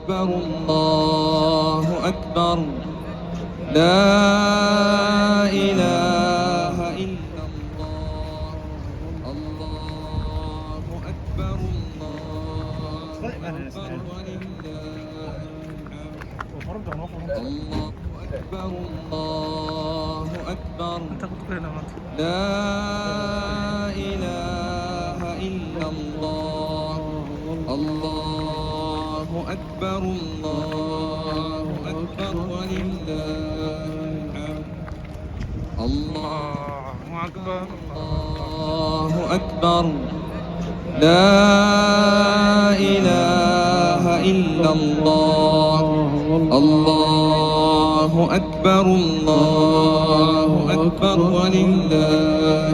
أكبر الله أكبر لا إله إلا الله الله أكبر الله أكبر ولله الله أكبر الله أكبر لا إله إلا الله الله أكبر الله أكبر ولله الله أكبر الله أكبر لا إله إلا الله الله أكبر الله أكبر ولله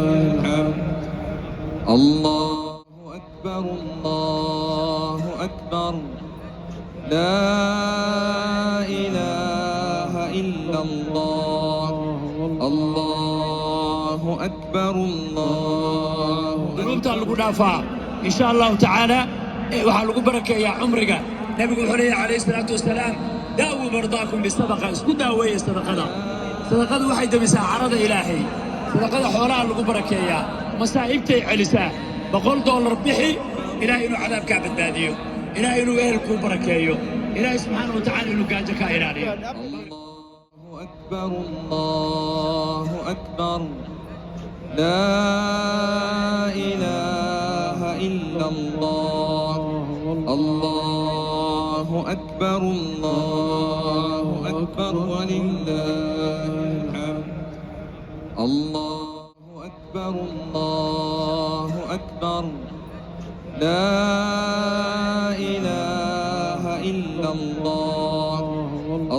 الله أكبر الله أكبر لا إله إلا الله الله أكبر الله ذنوبتا لغو دافا إن شاء الله تعالى waxaa lagu barakeeyaa cumriga nabigu wuxuu leeyahay calayhi salaatu wasalaam daawu mardaakum bisadaqa isku daaweeya sadaqada waxay damisaa carada ilaahay sadaqada xoolaha lagu barakeeyaa masaa'ibtay celisaa $100 bixi ilaahay inuu cadaabkaa badbaadiyo ilaahay inuu ehelkuu barakeeyo ilaahay subxaanahu wa tacaala inuu gaajo kaa ilaaliyo الله أكبر الله أكبر لا إله إلا الله الله أكبر الله أكبر ولله الله أكبر الله أكبر لا إله إلا الله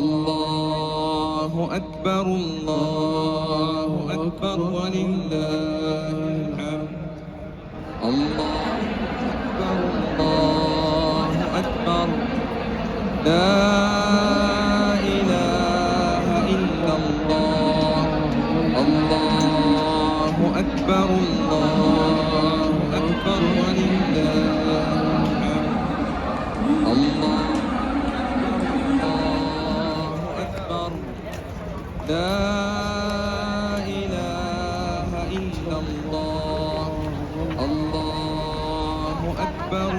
الله أكبر الله أكبر ولله الله أكبر الله أكبر لا إله إلا الله الله أكبر الله أكبر ولله الله أكبر لا إله إلا الله الله أكبر